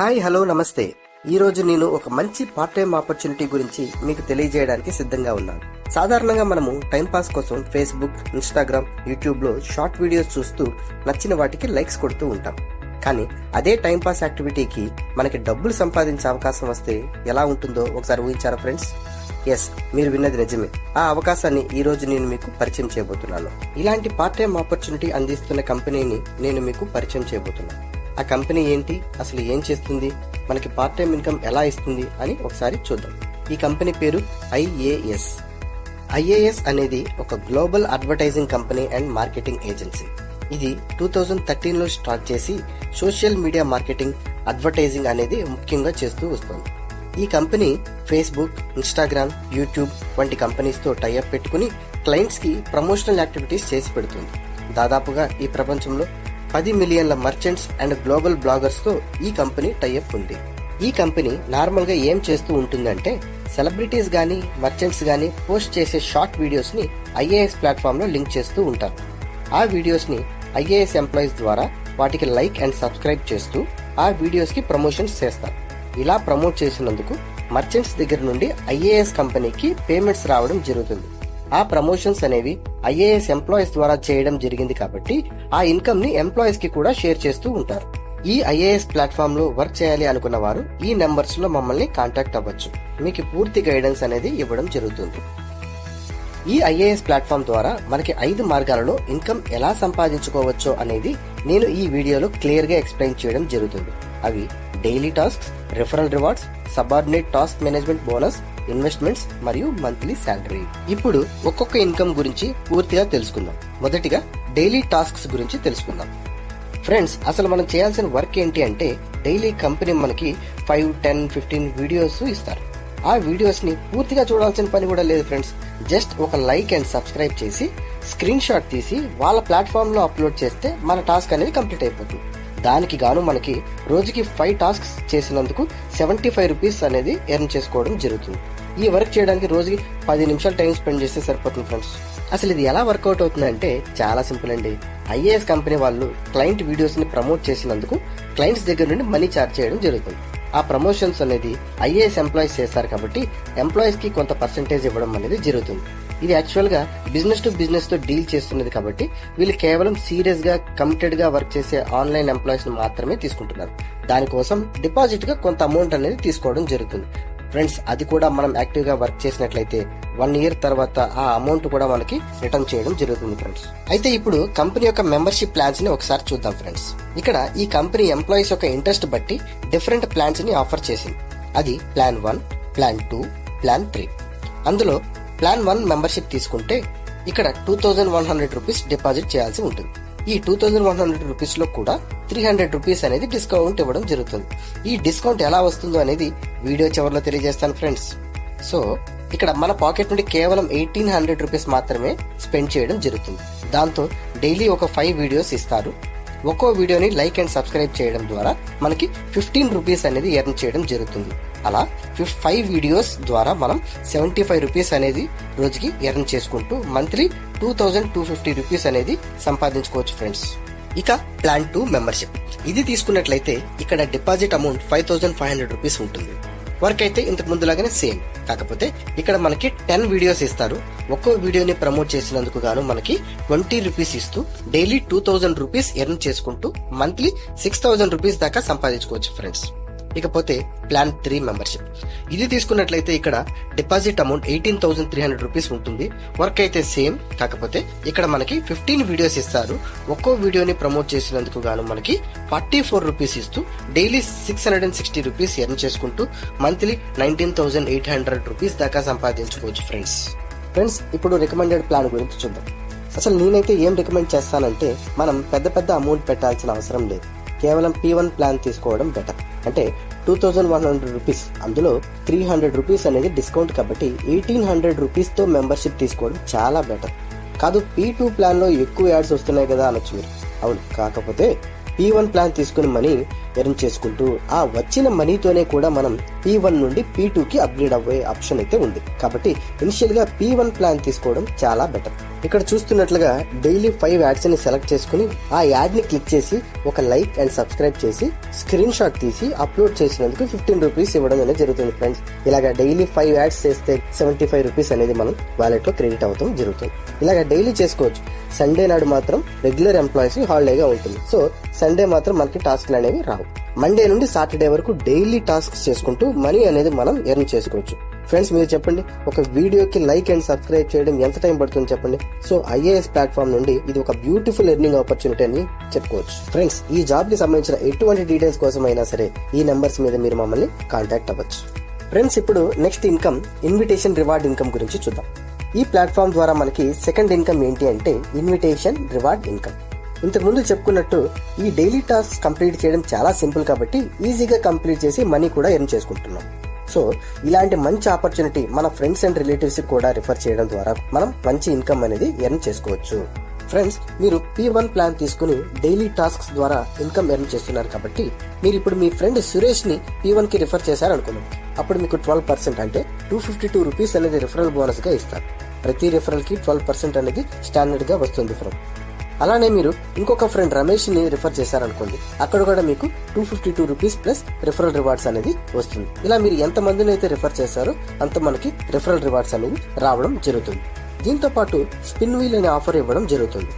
Hi hello నమస్తే. ఈరోజు నేను ఒక మంచి పార్ట్ టైం ఆపర్చునిటీ గురించి మీకు తెలియజేయడానికి సిద్ధంగా ఉన్నాను. సాధారణంగా మనము టైంపాస్ కోసం ఫేస్బుక్, ఇన్స్టాగ్రామ్, యూట్యూబ్లో షార్ట్ వీడియోస్ చూస్తూ నచ్చిన వాటికి లైక్స్ కొడుతూ ఉంటాం. కానీ అదే టైంపాస్ యాక్టివిటీకి మనకి డబ్బులు సంపాదించే అవకాశం వస్తే ఎలా ఉంటుందో ఒకసారి ఊహించారా ఫ్రెండ్స్? ఎస్, మీరు విన్నది నిజమే. ఆ అవకాశాన్ని ఈ రోజు నేను మీకు పరిచయం చేయబోతున్నాను. ఇలాంటి పార్ట్ టైం ఆపర్చునిటీ అందిస్తున్న కంపెనీని నేను మీకు పరిచయం చేయబోతున్నాను. ఆ కంపెనీ ఏంటి, అసలు ఏం చేస్తుంది, మనకి పార్ట్ టైం ఇన్కమ్ ఎలా ఇస్తుంది అని ఒకసారి చూద్దాం. ఈ కంపెనీ పేరు ఐఏఎస్. ఐఏఎస్ అనేది ఒక global advertising company and marketing agency. ఇది 2013లో స్టార్ట్ చేసి సోషల్ మీడియా మార్కెటింగ్, అడ్వర్టైజింగ్ అనేది ముఖ్యంగా చేస్తూ వస్తుంది. ఈ కంపెనీ ఫేస్బుక్, ఇన్స్టాగ్రామ్, యూట్యూబ్ వంటి కంపెనీస్ తో టైఅప్ పెట్టుకుని క్లయింట్స్ కి ప్రమోషనల్ యాక్టివిటీస్ చేసి పెడుతుంది. దాదాపుగా ఈ ప్రపంచంలో 10 మిలియన్ల మర్చెంట్స్ అండ్ గ్లోబల్ బ్లాగర్స్ తో ఈ కంపెనీ టైఅప్ ఉంది. ఈ కంపెనీ నార్మల్ గా ఏం చేస్తూ ఉంటుందంటే, సెలబ్రిటీస్ గానీ మర్చెంట్స్ గానీ పోస్ట్ చేసే షార్ట్ వీడియోస్ ని ఐఏఎస్ ప్లాట్ఫామ్ లో లింక్ చేస్తూ ఉంటారు. ఆ వీడియోస్ ని ఐఏఎస్ ఎంప్లాయీస్ ద్వారా వాటికి లైక్ అండ్ సబ్స్క్రైబ్ చేస్తూ ఆ వీడియోస్ కి ప్రమోషన్స్ చేస్తారు. ఇలా ప్రమోట్ చేసినందుకు మర్చెంట్స్ దగ్గర నుండి ఐఏఎస్ కంపెనీకి పేమెంట్స్ రావడం జరుగుతుంది. ఆ ప్రమోషన్స్ అనేవి ఐఏఎస్ ఎంప్లాయీస్ ద్వారా చేయడం జరిగింది కాబట్టి ఆ ఇన్కమ్ ని ఎంప్లాయీస్ కి కూడా షేర్ చేస్తూ ఉంటారు. ఈ ఐఏఎస్ ప్లాట్ఫామ్ లో వర్క్ చేయాలి అనుకున్న వారు ఈ నెంబర్స్ లో మమ్మల్ని కాంటాక్ట్ అవ్వచ్చు. మీకు పూర్తి గైడెన్స్ అనేది ఇవ్వడం జరుగుతుంది. ఈ ఐఏఎస్ ప్లాట్ఫామ్ ద్వారా మనకి 5 మార్గాలలో ఇన్కమ్ ఎలా సంపాదించుకోవచ్చో అనేది నేను ఈ వీడియోలో క్లియర్ గా ఎక్స్ప్లెయిన్ చేయడం జరుగుతుంది. అవి daily tasks, referral rewards, subordinate task management bonus, investments మరియు మంత్లీ శాలరీ. ఇప్పుడు ఒక్కొక్క ఇన్కమ్ గురించి పూర్తిగా తెలుసుకుందాం. మొదటిగా డైలీ టాస్క్స్ గురించి తెలుసుకుందాం. ఫ్రెండ్స్, అసలు మనం చేయాల్సిన వర్క్ ఏంటి అంటే, డైలీ కంపెనీ మనకి 5, 10, 15 వీడియోస్ ఇస్తారు. ఆ వీడియోస్ ని పూర్తిగా చూడాల్సిన పని కూడా లేదు ఫ్రెండ్స్. జస్ట్ ఒక లైక్ అండ్ సబ్స్క్రైబ్ చేసి స్క్రీన్ షాట్ తీసి వాళ్ళ ప్లాట్ఫామ్ లో అప్లోడ్ చేస్తే మన టాస్క్ అనేది కంప్లీట్ అయిపోతుంది. దానికి గాను మనకి రోజుకి 5 టాస్క్స్ చేసినందుకు 75 రూపీస్ అనేది ఎర్న్ చేసుకోవడం జరుగుతుంది. ఈ వర్క్ చేయడానికి రోజుకి 10 నిమిషాలు టైం స్పెండ్ చేస్తే సరిపోతుంది ఫ్రెండ్స్. అసలు ఇది ఎలా వర్కౌట్ అవుతుంది అంటే చాలా సింపుల్ అండి. ఐఏఎస్ కంపెనీ వాళ్ళు క్లయింట్ వీడియోస్ ని ప్రమోట్ చేసినందుకు క్లయింట్స్ దగ్గర నుండి మనీ చార్జ్ చేయడం జరుగుతుంది. ఆ ప్రమోషన్స్ అనేది ఐఏఎస్ ఎంప్లాయీస్ చేస్తారు కాబట్టి ఎంప్లాయీస్ కి కొంత పర్సెంటేజ్ ఇవ్వడం అనేది జరుగుతుంది. ఇది యాక్చువల్ గా బిజినెస్ టు బిజినెస్ తో డీల్ చేస్తున్నది కాబట్టి వీళ్ళు కేవలం సీరియస్ గా కమిటెడ్ గా వర్క్ చేసే ఆన్లైన్ ఎంప్లాయీస్ ని మాత్రమే తీసుకుంటున్నారు. దానికోసం డిపాజిట్ గా కొంత అమౌంట్ అనేది తీసుకోవడం జరుగుతుంది. ఫ్రెండ్స్, అది కూడా మనం యాక్టివ్ గా వర్క్ చేసినట్లయితే 1 ఇయర్ తర్వాత ఆ అమౌంట్ కూడా మనకి రిటర్న్ చేయడం జరుగుతుంది ఫ్రెండ్స్. అయితే ఇప్పుడు కంపెనీ యొక్క మెంబర్షిప్ ప్లాన్స్ ని ఒకసారి చూద్దాం ఫ్రెండ్స్. ఇక్కడ ఈ కంపెనీ ఎంప్లాయీస్ యొక్క ఇంట్రెస్ట్ బట్టి డిఫరెంట్ ప్లాన్స్ ని ఆఫర్ చేసింది. అది ప్లాన్ 1, ప్లాన్ 2, ప్లాన్ 3. అందులో ప్లాన్ 1 మెంబర్షిప్ తీసుకుంటే ఇక్కడ 2100 రూపీస్ డిపాజిట్ చేయాల్సి ఉంటుంది. ఈ 2100 రూపీస్ లో కూడా 300 రూపీస్ అనేది డిస్కౌంట్ ఇవ్వడం జరుగుతుంది. ఈ డిస్కౌంట్ ఎలా వస్తుందో అనేది వీడియో చివరిలో తెలియజేస్తాను ఫ్రెండ్స్. సో ఇక్కడ మన పాకెట్ నుండి కేవలం 1800 రూపీస్ మాత్రమే స్పెండ్ చేయడం జరుగుతుంది. దాంతో డైలీ ఒక 5 వీడియోస్ ఇస్తారు. ఒక్కో వీడియోని లైక్ అండ్ సబ్స్క్రైబ్ చేయడం ద్వారా మనకి 15 రూపీస్ అనేది ఎర్న్ చేయడం జరుగుతుంది. అలా 5 వీడియోస్ ద్వారా మనం 75 రూపీస్ అనేది రోజుకి ఎర్న్ చేసుకుంటూ మంత్లీ 2250 రూపీస్ అనేది సంపాదించుకోవచ్చు ఫ్రెండ్స్. ఇక ప్లాన్ 2 మెంబర్షిప్. ఇది తీసుకున్నట్లయితే ఇక్కడ డిపాజిట్ అమౌంట్ 5500 రూపీస్ ఉంటుంది. వర్క్ అయితే ఇంతకు ముందులాగానే సేమ్, కాకపోతే ఇక్కడ మనకి 10 వీడియోస్ ఇస్తారు. ఒక్కో వీడియోని ప్రమోట్ చేసినందుకు గాను మనకి 20 రూపీస్ ఇస్తూ డైలీ 2000 రూపీస్ ఎర్న్ చేసుకుంటూ మంత్లీ 6000 రూపీస్ దాకా సంపాదించుకోవచ్చు ఫ్రెండ్స్. ఇకపోతే ప్లాన్ 3 మెంబర్షిప్. ఇది తీసుకున్నట్లయితే ఇక్కడ డిపాజిట్ అమౌంట్ 18300 రూపీస్ ఉంటుంది. వర్క్ అయితే సేమ్, కాకపోతే ఇక్కడ మనకి 15 వీడియోస్ ఇస్తారు. ఒక్కో వీడియోని ప్రమోట్ చేసినందుకు గాను మనకి 44 రూపీస్ ఇస్తూ డైలీ 660 రూపీస్ ఎర్న్ చేసుకుంటూ మంత్లీ 19800 రూపీస్ దాకా సంపాదించుకోవచ్చు ఫ్రెండ్స్. ఇప్పుడు రికమెండెడ్ ప్లాన్ గురించి చూద్దాం. అసలు నేనైతే ఏం రికమెండ్ చేస్తానంటే, మనం పెద్ద అమౌంట్ పెట్టాల్సిన అవసరం లేదు. కేవలం P1 ప్లాన్ తీసుకోవడం బెటర్. అంటే 2100 రూపీస్, అందులో 300 రూపీస్ అనేది డిస్కౌంట్ కాబట్టి 1800 రూపీస్ తో మెంబర్షిప్ తీసుకోవడం చాలా బెటర్. కాదు, P2 ప్లాన్ లో ఎక్కువ యాడ్స్ వస్తున్నాయి కదా అనొచ్చు మీరు. అవును, కాకపోతే P1 ప్లాన్ తీసుకుని మనీ ఎర్న్ చేసుకుంటూ ఆ వచ్చిన మనీతోనే కూడా మనం P1 నుండి P2 కి అప్గ్రేడ్ అవ్వే ఆప్షన్ అయితే ఉంది. కాబట్టి ఇనిషియల్ గా P1 ప్లాన్ తీసుకోవడం చాలా బెటర్. ఇక్కడ చూస్తున్నట్లుగా డైలీ 5 యాడ్స్ ని సెలెక్ట్ చేసుకుని ఆ యాడ్ ని క్లిక్ చేసి ఒక లైక్ అండ్ సబ్స్క్రైబ్ చేసి స్క్రీన్ షాట్ తీసి అప్లోడ్ చేసినందుకు 15 రూపీస్ ఇవ్వడం అనేది జరుగుతుంది ఫ్రెండ్స్. ఇలాగా డైలీ 5 యాడ్స్ చేస్తే 75 రూపీస్ అనేది మనం వాలెట్ లో క్రెడిట్ అవడం జరుగుతుంది. ఇలాగా డైలీ చేసుకోవచ్చు. సండే నాడు మాత్రం రెగ్యులర్ ఎంప్లాయీస్ హాలిడేగా ఉంటుంది. సో సండే మాత్రం మనకి టాస్క్లు అనేవి రావు. మండే నుండి సాటర్డే వరకు డైలీ టాస్క్ చేసుకుంటూ మనీ అనేది మనం ఎర్న్ చేసుకోవచ్చు. ఫ్రెండ్స్ మీరు చెప్పండి, ఒక వీడియోకి లైక్ అండ్ సబ్స్క్రైబ్ చేయడం ఎంత టైం పడుతుంది చెప్పండి. సో IAS ప్లాట్ఫామ్ నుండి ఇది ఒక బ్యూటిఫుల్ ఎర్నింగ్ ఆపర్చునిటీ అని చెప్పుకోవచ్చు. ఫ్రెండ్స్ ఈ జాబ్ కి సంబంధించిన ఎటువంటి డీటెయిల్స్ కోసం అయినా సరే ఈ నెంబర్స్ మీద మీరు మమ్మల్ని కాంటాక్ట్ అవ్వచ్చు. ఫ్రెండ్స్ ఇప్పుడు next income invitation reward income గురించి చూద్దాం. ఈ ప్లాట్ఫామ్ ద్వారా మనకి సెకండ్ ఇన్కమ్ ఏంటి అంటే ఇన్విటేషన్ రివార్డ్ ఇన్కమ్. ఇంతకు ముందు చెప్పుకున్నట్టు ఈ డైలీ టాస్క్ కంప్లీట్ చేయడం చాలా సింపుల్ కాబట్టి ఈజీగా కంప్లీట్ చేసి మనీ కూడా ఎర్న్ చేసుకుంటున్నాం. సో ఇలాంటి మంచి ఆపర్చునిటీ మన ఫ్రెండ్స్ అండ్ రిలేటివ్స్ కూడా రిఫర్ చేయడం ద్వారా మనం మంచి ఇన్కమ్ అనేది ఎర్న్ చేసుకోవచ్చు. ఫ్రెండ్స్ మీరు P1 ప్లాన్ తీసుకుని డైలీ టాస్క్స్ ద్వారా ఇన్కమ్ ఎర్న్ చేస్తున్నారు కాబట్టి మీరు ఇప్పుడు మీ ఫ్రెండ్ సురేష్ ని P1 కి రిఫర్ చేశారనుకున్నాం. అప్పుడు మీకు 12% అంటే 252 రూపీస్ అనేది రిఫరల్ బోనస్ గా ఇస్తారు. ప్రతి రిఫరల్ కి 12% అనేది స్టాండర్డ్ గా వస్తుంది ఫ్రెండ్. అలానే మీరు ఇంకొక ఫ్రెండ్ రమేష్ ని రిఫర్ చేశారనుకోండి, అక్కడ కూడా మీకు 252 రూపీస్ ప్లస్ రిఫరల్ రివార్డ్స్ అనేది వస్తుంది. ఇలా మీరు ఎంత మందిని అయితే రిఫర్ చేశారో అంత మనకి రిఫరల్ రివార్డ్స్ అనేది రావడం జరుగుతుంది. దీంతో పాటు స్పిన్ వీల్ అనే ఆఫర్ ఇవ్వడం జరుగుతుంది.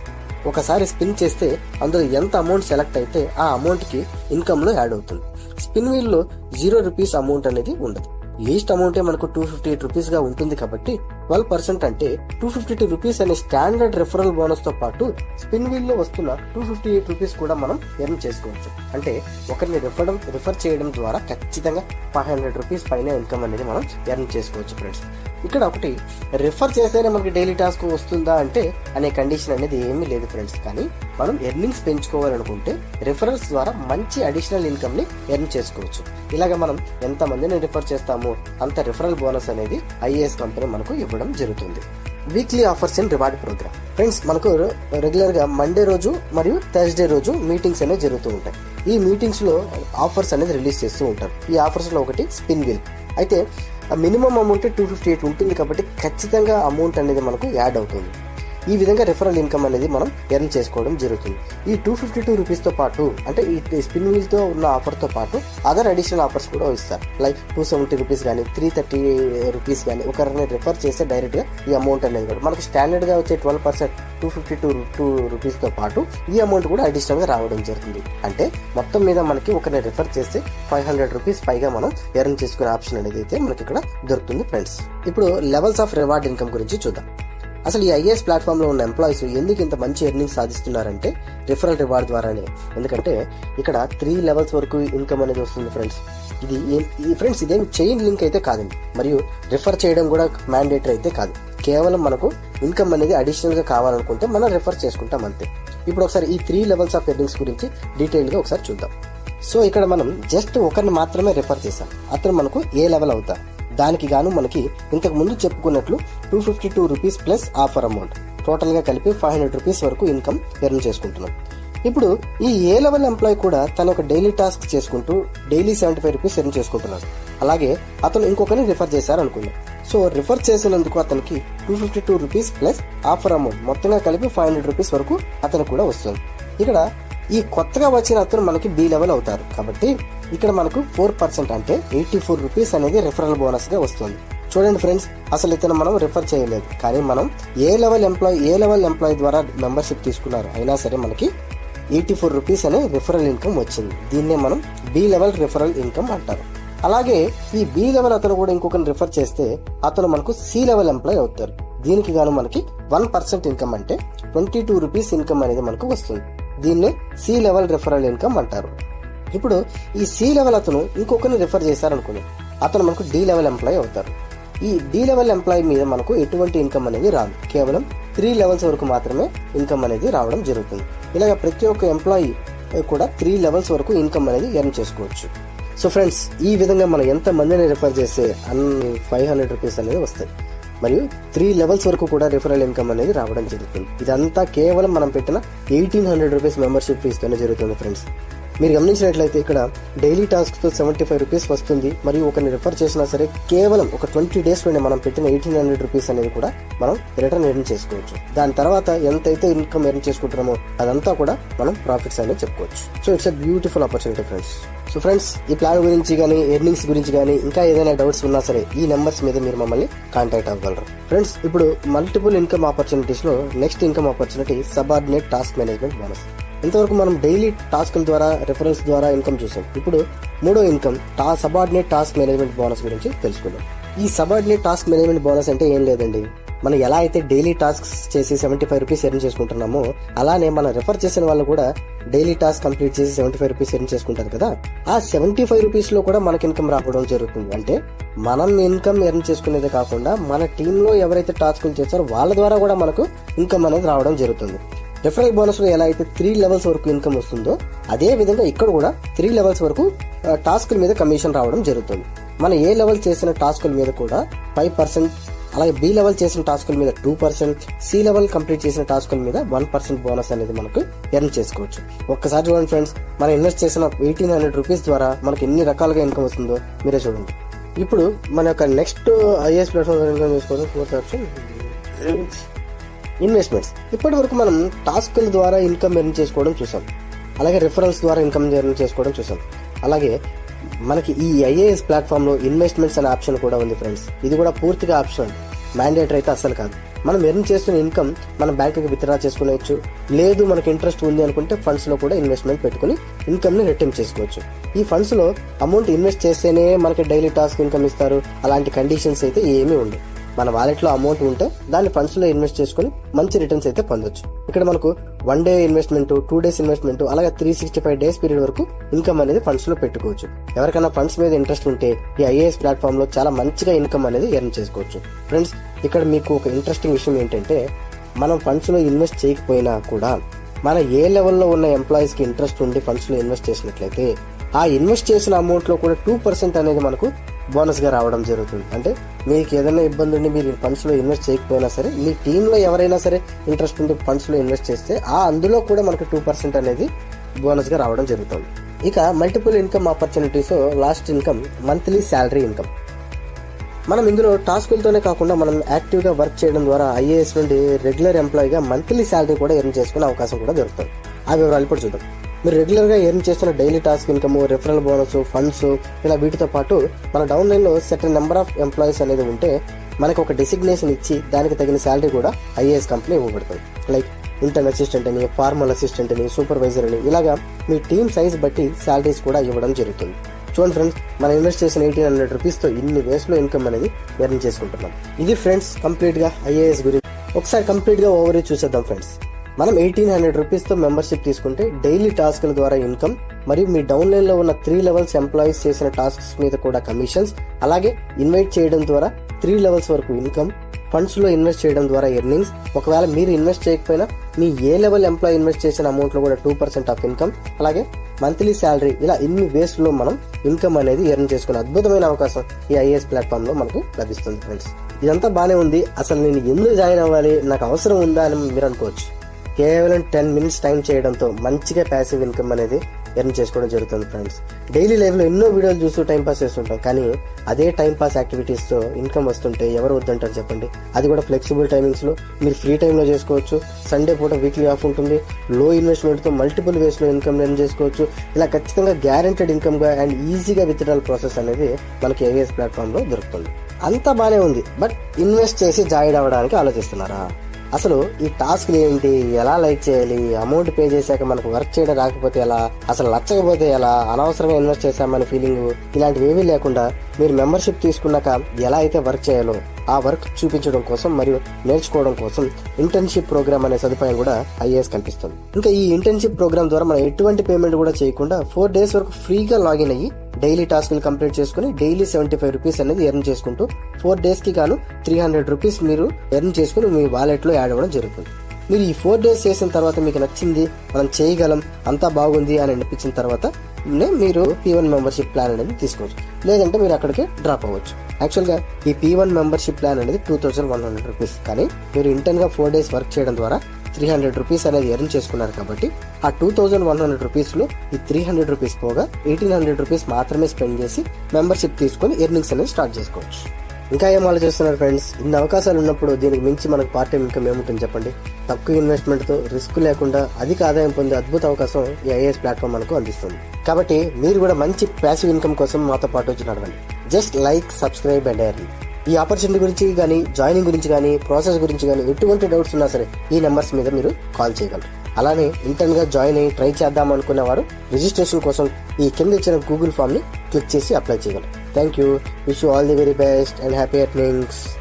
ఒకసారి స్పిన్ చేస్తే అందులో ఎంత అమౌంట్ సెలెక్ట్ అయితే ఆ అమౌంట్ కి ఇన్కమ్ లో యాడ్ అవుతుంది. స్పిన్ వీల్ లో 0 రూపీస్ అమౌంట్ అనేది ఉండదు. లీస్ట్ అమౌంటే మనకు 258 రూపీస్ గా ఉంటుంది కాబట్టి 12% అంటే 252 రూపీస్ అనే స్టాండర్డ్ రిఫరల్ బోనస్ తో పాటు స్పిన్ వీల్ లో వస్తున్న 258 రూపీస్ కూడా మనం ఎర్న్ చేసుకోవచ్చు. అంటే ఒకరిని రిఫర్ చేయడం ద్వారా ఖచ్చితంగా 500 రూపీస్ పైన ఇన్కమ్ అనేది మనం ఎర్న్ చేసుకోవచ్చు ఫ్రెండ్స్. ఇక్కడ ఒకటి, రిఫర్ చేస్తేనే మనకి డైలీ టాస్క్ వస్తుందా అంటే అనే కండిషన్ అనేది ఏమీ లేదు ఫ్రెండ్స్. కానీ మనం ఎర్నింగ్స్ పెంచుకోవాలనుకుంటే రిఫరల్స్ ద్వారా మంచి అడిషనల్ ఇన్కమ్ ని ఎర్న్ చేసుకోవచ్చు. ఇలాగ మనం ఎంత మందిని రిఫర్ చేస్తామో అంత రిఫరల్ బోనస్ అనేది IAS కంపెనీ మనకు ఇవ్వడం జరుగుతుంది. Weekly offers and reward program. Friends మనకు రెగ్యులర్ గా మండే రోజు మరియు థర్స్డే రోజు మీటింగ్స్ అనేవి జరుగుతూ ఉంటాయి. ఈ మీటింగ్స్ లో ఆఫర్స్ అనేది రిలీజ్ చేస్తూ ఉంటారు. ఈ ఆఫర్స్ లో ఒకటి స్పిన్ వీల్. అయితే మినిమం అమౌంట్ 258 ఉంటుంది కాబట్టి ఖచ్చితంగా అమౌంట్ అనేది మనకు యాడ్ అవుతుంది. ఈ విధంగా రిఫరల్ ఇన్కమ్ అనేది మనం ఎర్న్ చేసుకోవడం జరుగుతుంది. ఈ 252 రూపీస్ తో పాటు అంటే ఈ స్పిన్ వీల్ తో ఉన్న ఆఫర్ తో పాటు అదర్ అడిషనల్ ఆఫర్స్ కూడా ఇస్తారు. లైక్ 270 రూపీస్ కానీ 330 రూపీస్ కానీ ఒకరిని రిఫర్ చేస్తే డైరెక్ట్ గా ఈ అమౌంట్ అనేది కూడా మనకు స్టాండర్డ్ గా వచ్చే 12% 252 రూపీస్ తో పాటు ఈ అమౌంట్ కూడా అడిషనల్ గా రావడం జరుగుతుంది. అంటే మొత్తం మీద మనకి ఒకరిని రిఫర్ చేస్తే 500 రూపీస్ పైగా మనం ఎర్న్ చేసుకునే ఆప్షన్ అనేది అయితే మనకి ఇక్కడ దొరుకుతుంది ఫ్రెండ్స్. ఇప్పుడు లెవెల్స్ ఆఫ్ రివార్డ్ ఇన్కమ్ గురించి చూద్దాం. అసలు ఈ IAS ప్లాట్ఫామ్ లో ఉన్న ఎంప్లాయీస్ ఎందుకు ఇంత మంచి ఎర్నింగ్ సాధిస్తున్నారంటే రిఫరల్ రివార్డ్ ద్వారానే. ఎందుకంటే ఇక్కడ 3 లెవెల్స్ వరకు ఇన్కమ్ అనేది వస్తుంది ఫ్రెండ్స్. ఫ్రెండ్స్ ఇదేం చైన్ లింక్ అయితే కాదండి, మరియు రిఫర్ చేయడం కూడా మ్యాండేటరీ అయితే కాదు. కేవలం మనకు ఇన్కమ్ అనేది అడిషనల్ గా కావాలనుకుంటే మనం రిఫర్ చేసుకుంటాం అంతే. ఇప్పుడు ఒకసారి ఈ 3 లెవెల్స్ ఆఫ్ ఎర్నింగ్స్ గురించి డీటెయిల్ గా ఒకసారి చూద్దాం. సో ఇక్కడ మనం జస్ట్ ఒకరిని మాత్రమే రిఫర్ చేసాం, అతను మనకు ఏ లెవెల్ అవుతారు. దానికి గాను మనకి ఇంతకు ముందు చెప్పుకున్నట్లు 252 rupees plus offer amount total గా కలిపి 500 రూపీస్ వరకు ఇన్కమ్ ఎర్న్ చేసుకుంటున్నాం. ఇప్పుడు ఈ ఏ లెవెల్ ఎంప్లాయ్ కూడా తన యొక్క డైలీ టాస్క్ చేసుకుంటూ డైలీ 75 రూపీస్ ఎర్న్ చేసుకుంటున్నాడు. అలాగే అతను ఇంకొకరిని రిఫర్ చేశారు అనుకుందాం. సో రిఫర్ చేసినందుకు అతనికి 252 రూపీస్ ప్లస్ ఆఫర్ అమౌంట్ మొత్తంగా కలిపి 500 రూపీస్ వరకు అతను కూడా వస్తుంది. ఇక్కడ ఈ కొత్తగా వచ్చిన అతను మనకి B లెవెల్ అవుతారు కాబట్టి ఇక్కడ మనకు 4% అంటే 84 రూపీస్ అనేది రిఫరల్ బోనస్ గా వస్తుంది. చూడండి ఫ్రెండ్స్, అసలు ఇతను మనం రిఫర్ చేయలేదు, కానీ మనం ఏ లెవెల్ ఎంప్లాయీ ద్వారా మెంబర్షిప్ తీసుకున్నారు అయినా సరే మనకి 84 రూపీస్ అనే రిఫరల్ ఇన్కమ్ వచ్చింది. దీన్నే మనం B లెవెల్ రిఫరల్ ఇన్కమ్ అంటారు. అలాగే ఈ B లెవెల్ అతను కూడా ఇంకొకరిని రిఫర్ చేస్తే అతను మనకు C లెవెల్ ఎంప్లాయీ అవుతారు. దీనికి గాను మనకి 1% ఇన్కమ్ అంటే 22 రూపీస్ ఇన్కమ్ అనేది మనకు వస్తుంది. దీన్నే C లెవెల్ రిఫరల్ ఇన్కమ్ అంటారు. ఇప్పుడు ఈ C లెవెల్ అతను ఇంకొకరిని రిఫర్ చేశారనుకుని అతను మనకు D లెవెల్ ఎంప్లాయీ అవుతారు. ఈ D లెవెల్ ఎంప్లాయీ మీద మనకు ఎటువంటి ఇన్కమ్ అనేది రాదు, కేవలం 3 లెవెల్స్ వరకు మాత్రమే ఇన్కమ్ అనేది రావడం జరుగుతుంది. ఇలాగ ప్రతి ఒక్క ఎంప్లాయీ కూడా 3 లెవెల్స్ వరకు ఇన్కమ్ అనేది ఎర్న్ చేసుకోవచ్చు. సో ఫ్రెండ్స్, ఈ విధంగా మనం ఎంత మందిని రిఫర్ చేస్తే అన్ని 500 రూపీస్ అనేది వస్తాయి, మరియు 3 లెవెల్స్ వరకు కూడా రిఫరల్ ఇన్కమ్ అనేది రావడం జరుగుతుంది. ఇదంతా కేవలం మనం పెట్టిన 1800 రూపీస్ మెంబర్షిప్ ఫీస్తోనే జరుగుతుంది ఫ్రెండ్స్. మీరు గమనించినట్లయితే ఇక్కడ డైలీ టాస్క్ తో 75 రూపీస్ వస్తుంది. మరియు ఒకరిని రిఫర్ చేసినా సరే కేవలం ఒక 20 days లోనే మనం పెట్టిన 1800 రూపీస్ అనేది కూడా మనం రిటర్న్ ఎర్న్ చేసుకోవచ్చు. దాని తర్వాత ఎంతైతే ఇన్కమ్ ఎర్న్ చేసుకుంటున్నామో అదంతా కూడా మనం ప్రాఫిట్స్ అనేది చెప్పుకోవచ్చు. So it's a beautiful opportunity friends. So friends, ఈ ప్లాన్ గురించి కానీ ఎర్నింగ్స్ గురించి కానీ ఇంకా ఏదైనా డౌట్స్ ఉన్నా సరే ఈ నెంబర్స్ మీద మీరు మమ్మల్ని కాంటాక్ట్ అవ్వగలరు. ఫ్రెండ్స్, ఇప్పుడు మల్టిపుల్ ఇన్కమ్ ఆపర్చునిటీస్ లో next income opportunity subordinate task management bonus. ఇంతవరకు మనం డైలీ టాస్క్ల ద్వారా రెఫరెన్స్ ద్వారా ఇన్కమ్ చూసాం. ఇప్పుడు మూడో income subordinate task management bonus గురించి తెలుసుకుందాం. ఈ సబార్డినేట్ టాస్క్ మేనేజ్మెంట్ బోనస్ అంటే ఏం లేదండి, మనం ఎలా అయితే డైలీ టాస్క్ చేసి 75 రూపీస్ ఎర్న్ చేసుకుంటున్నామో అలానే మనం రెఫర్ చేసిన వాళ్ళు కూడా డైలీ టాస్క్ కంప్లీట్ చేసి 75 రూపీస్ ఎర్న్ చేసుకుంటారు కదా. ఆ 75 రూపీస్ లో కూడా మనకి ఇన్కమ్ రావడం జరుగుతుంది. అంటే మనం ఇన్కమ్ ఎర్న్ చేసుకునేదే కాకుండా మన టీంలో ఎవరైతే టాస్కులు చేస్తారో వాళ్ళ ద్వారా కూడా మనకు ఇన్కమ్ అనేది రావడం జరుగుతుంది. రెఫరల్ బోనస్ లో ఎలా అయితే 3 levels వరకు ఇన్కమ్ వస్తుందో అదే విధంగా ఇక్కడ కూడా 3 levels వరకు టాస్కుల మీద కమిషన్ రావడం జరుగుతుంది. మనం ఏ లెవెల్ చేసిన టాస్కుల మీద కూడా 5%, అలాగే బి లెవెల్ చేసిన టాస్కుల మీద 2%, సి లెవెల్ కంప్లీట్ చేసిన టాస్కుల మీద 1% బోనస్ అనేది మనకు ఎర్న్ చేసుకోవచ్చు. ఒక్కసారి చూడండి ఫ్రెండ్స్, మనం ఇన్వెస్ట్ చేసిన 1800 రూపీస్ ద్వారా మనకి ఎన్ని రకాలుగా ఇన్కమ్ వస్తుందో మీరే చూడండి. ఇప్పుడు మన యొక్క నెక్స్ట్ ఐఏఎస్ ప్లాట్ఫామ్ ఇన్కమ్ చేసుకోవడం ఫోర్త్ ఆప్షన్ ఇన్వెస్ట్మెంట్స్. ఇప్పటి వరకు మనం టాస్కుల ద్వారా ఇన్కమ్ ఎర్న్ చేసుకోవడం చూసాం, అలాగే రిఫరెన్స్ ద్వారా ఇన్కమ్ ఎర్న్ చేసుకోవడం చూసాం. అలాగే మనకి ఈ ఐఏఎస్ ప్లాట్ఫామ్ లో ఇన్వెస్ట్మెంట్స్ అనే ఆప్షన్ కూడా ఉంది ఫ్రెండ్స్. ఇది కూడా పూర్తిగా ఆప్షన్, మ్యాండేటరీ అయితే అస్సలు కాదు. మనం ఎర్న్ చేస్తున్న ఇన్కమ్ మన బ్యాంక్ కి విత్డ్రా చేసుకోవచ్చు. లేదు మనకి ఇంట్రెస్ట్ ఉంది అనుకుంటే ఫండ్స్ లో కూడా ఇన్వెస్ట్మెంట్ పెట్టుకుని ఇన్కమ్ ని రిటర్న్ చేసుకోవచ్చు. ఈ ఫండ్స్ లో అమౌంట్ ఇన్వెస్ట్ చేస్తేనే మనకి డైలీ టాస్క్ ఇన్కమ్ ఇస్తారు, అలాంటి కండిషన్స్ అయితే ఏమీ ఉండవు. మన వాలెట్ లో అమౌంట్ ఉంటే దాన్ని ఫండ్స్ లో ఇన్వెస్ట్ చేసుకుని మంచి రిటర్న్స్ అయితే పొందొచ్చు. ఇక్కడ మనకు 1 day ఇన్వెస్ట్మెంట్, 2 days ఇన్వెస్ట్మెంట్, అలాగే 365 days పీరియడ్ వరకు ఇన్కమ్ అనేది ఫండ్స్ లో పెట్టుకోవచ్చు. ఎవరికైనా ఫండ్స్ మీద ఇంట్రెస్ట్ ఉంటే ఈ ఐఏఎస్ ప్లాట్ఫామ్ లో చాలా మంచిగా ఇన్కమ్ అనేది ఎర్న్ చేసుకోవచ్చు. ఫ్రెండ్స్, ఇక్కడ మీకు ఒక ఇంట్రెస్టింగ్ విషయం ఏంటంటే మనం ఫండ్స్ లో ఇన్వెస్ట్ చేయకపోయినా కూడా మన ఏ లెవెల్లో ఉన్న ఎంప్లాయీస్ కి ఇంట్రెస్ట్ ఉండి ఫండ్స్ లో ఇన్వెస్ట్ చేసినట్లయితే ఆ ఇన్వెస్ట్ చేసిన అమౌంట్ లో కూడా 2% అనేది మనకు బోనస్ గా రావడం జరుగుతుంది. అంటే మీకు ఏదైనా ఇబ్బంది ఉండి మీరు ఫండ్స్ లో ఇన్వెస్ట్ చేయకపోయినా సరే మీ టీంలో ఎవరైనా సరే ఇంట్రెస్ట్ ఉండి ఫండ్స్ లో ఇన్వెస్ట్ చేస్తే అందులో కూడా మనకు 2% అనేది బోనస్ గా రావడం జరుగుతుంది. ఇక multiple income opportunities last income monthly salary income. మనం ఇందులో టాస్కులతోనే కాకుండా మనం యాక్టివ్ గా వర్క్ చేయడం ద్వారా ఐఏఎస్ నుండి రెగ్యులర్ ఎంప్లాయీగా మంత్లీ శాలరీ కూడా ఎర్న్ చేసుకునే అవకాశం కూడా దొరుకుతుంది. ఆ వివరాలు ఇప్పుడు చూద్దాం. మీరు రెగ్యులర్ గా ఎర్న్ చేస్తున్న daily task income, referral bonus, funds ఇలా వీటితో పాటు మన డౌన్ లైన్ లో సర్టెన్ నెంబర్ ఆఫ్ ఎంప్లాయీస్ అనేది ఉంటే మనకు ఒక డెసిగ్నేషన్ ఇచ్చి దానికి తగిన శాలరీ కూడా ఐఏఎస్ కంపెనీ ఇవ్వబడుతుంది. లైక్ ఇంటర్న్ అసిస్టెంట్ అని, ఫార్మల్ అసిస్టెంట్ అని, సూపర్వైజర్ అని ఇలాగా మీ టీమ్ సైజ్ బట్టి శాలరీస్ కూడా ఇవ్వడం జరుగుతుంది. చూడండి ఫ్రెండ్స్, మనం ఇన్వెస్ట్ చేసిన 1800 రూపీస్ తో ఇన్ని వేస్ లో ఇన్కమ్ అనేది ఎర్న్ చేసుకుంటున్నాం. ఇది ఫ్రెండ్స్ కంప్లీట్ గా ఐఏఎస్ గురించి. ఒకసారి కంప్లీట్ గా ఓవర్ చూసేద్దాం ఫ్రెండ్స్. మనం 1800 రూపీస్ తో మెంబర్షిప్ తీసుకుంటే డైలీ టాస్క్ల ద్వారా ఇన్కమ్, మరియు మీ డౌన్ లైన్ లో ఉన్న 3 levels ఎంప్లాయీస్ చేసిన టాస్క్స్ మీద కూడా కమిషన్స్, అలాగే ఇన్వైట్ చేయడం ద్వారా 3 levels వరకు ఇన్కమ్, ఫండ్స్ లో ఇన్వెస్ట్ చేయడం ద్వారా ఎర్నింగ్స్, ఒకవేళ మీరు ఇన్వెస్ట్ చేయకపోయినా మీ ఏ లెవెల్ ఎంప్లాయీ ఇన్వెస్ట్ చేసిన అమౌంట్ లో కూడా 2% ఆఫ్ ఇన్కమ్, అలాగే మంత్లీ శాలరీ, ఇలా ఇన్ని వేస్ లో మనం ఇన్కమ్ అనేది ఎర్న్ చేసుకునే అద్భుతమైన అవకాశం ఈ ఐఏఎస్ ప్లాట్ఫామ్ లో మనకు లభిస్తుంది ఫ్రెండ్స్. ఇదంతా బానే ఉంది, అసలు నేను ఎందుకు జాయిన్ అవ్వాలి, నాకు అవసరం ఉందా అని మీరు అనుకోవచ్చు. కేవలం 10 minutes టైం చేయడంతో మంచిగా ప్యాసివ్ ఇన్కమ్ అనేది ఎర్న్ చేసుకోవడం జరుగుతుంది ఫ్రెండ్స్. డైలీ లైఫ్ లో ఎన్నో వీడియోలు చూస్తూ టైం పాస్ చేస్తుంటాం, కానీ అదే టైం పాస్ యాక్టివిటీస్ తో ఇన్కమ్ వస్తుంటే ఎవరు వద్దంటారు చెప్పండి. అది కూడా ఫ్లెక్సిబుల్ టైమింగ్స్ లో మీరు ఫ్రీ టైంలో చేసుకోవచ్చు. సండే పూట వీక్లీ ఆఫ్ ఉంటుంది. లో ఇన్వెస్ట్మెంట్ తో మల్టిపుల్ వేస్ లో ఇన్కమ్ ఎర్న్ చేసుకోవచ్చు. ఇలా ఖచ్చితంగా గ్యారెంటెడ్ ఇన్కమ్ గా అండ్ ఈజీగా విత్డ్రాల్ ప్రాసెస్ అనేది మనకి ఐఏఎస్ ప్లాట్ఫామ్ లో దొరుకుతుంది. అంతా బానే ఉంది, బట్ ఇన్వెస్ట్ చేసి జాయిన్ అవ్వడానికి ఆలోచిస్తున్నారా? అసలు ఈ టాస్క్ ఏంటి, ఎలా లైక్ చేయాలి, అమౌంట్ పే చేశాక మనకు వర్క్ చేయడం రాకపోతే ఎలా, అసలు నచ్చకపోతే ఎలా, అనవసరంగా ఇన్వెస్ట్ చేశామని ఫీలింగ్ ఇలాంటివి ఏమీ లేకుండా మీరు మెంబర్షిప్ తీసుకున్నాక ఎలా అయితే వర్క్ చేయాలో ఆ వర్క్ చూపించడం కోసం మరియు నేర్చుకోవడం కోసం ఇంటర్న్షిప్ ప్రోగ్రామ్ అనే సదుపాయం కూడా ఐఏఎస్ కల్పిస్తుంది. ఇంకా ఈ ఇంటర్న్షిప్ ప్రోగ్రామ్ ద్వారా మనం ఎటువంటి పేమెంట్ కూడా చేయకుండా 4 days వరకు ఫ్రీగా లాగిన్ అయ్యి డైలీ టాస్క్లు కంప్లీట్ చేసుకుని డైలీ 75 రూపీస్ అనేది ఎర్న్ చేసుకుంటూ 4 days కి గాను 300 రూపీస్ మీరు ఎర్న్ చేసుకుని మీ వాలెట్ లో యాడ్ అవ్వడం జరుగుతుంది. మీరు ఈ 4 days చేసిన తర్వాత మీకు నచ్చింది, మనం చేయగలం, అంతా బాగుంది అని అనిపించిన తర్వాత మీరు P1 మెంబర్షిప్ ప్లాన్ అనేది తీసుకోవచ్చు. లేదంటే మీరు అక్కడికి డ్రాప్ అవ్వచ్చు. యాక్చువల్ గా ఈ P1 మెంబర్షిప్ ప్లాన్ అనేది 2100 రూపీస్. కానీ మీరు ఇంటర్న్ గా 4 days వర్క్ చేయడం ద్వారా రూపీస్ అనేది ఎర్న్ చేసుకున్నారు కాబట్టి ఆ 2100 రూపీస్లో ఈ 300 రూపీస్ పోగా 1800 రూపీస్ మాత్రమే స్పెండ్ చేసి మెంబర్షిప్ తీసుకొని ఎర్నింగ్స్ అనేది స్టార్ట్ చేసుకోవచ్చు. ఇంకా ఏం ఆలోచిస్తున్నారు ఫ్రెండ్స్? ఇన్ని అవకాశాలు ఉన్నప్పుడు దీనికి మించి మనకు పార్ట్ టైం ఇన్కమ్ ఏముంటుంది చెప్పండి? తక్కువ ఇన్వెస్ట్మెంట్తో రిస్క్ లేకుండా అధిక ఆదాయం పొందే అద్భుత అవకాశం ఈ ఐఏఎస్ ప్లాట్ఫామ్ మనకు అందిస్తుంది. కాబట్టి మీరు కూడా మంచి ప్యాసివ్ ఇన్కమ్ కోసం మాతో పాటు వచ్చి నడవండి. Just like, subscribe and earn. ఈ ఆపర్చునిటీ గురించి కానీ, జాయినింగ్ గురించి కానీ, ప్రాసెస్ గురించి కానీ ఎటువంటి డౌట్స్ ఉన్నా సరే ఈ నెంబర్స్ మీద మీరు కాల్ చేయగలరు. అలానే ఇంటర్న్గా జాయిన్ అయ్యి ట్రై చేద్దాం అనుకునే వారు రిజిస్ట్రేషన్ కోసం ఈ కింద ఇచ్చిన గూగుల్ ఫామ్ ని క్లిక్ చేసి అప్లై చేయగలరు. Thank you. Wish you all the very best and happy earnings.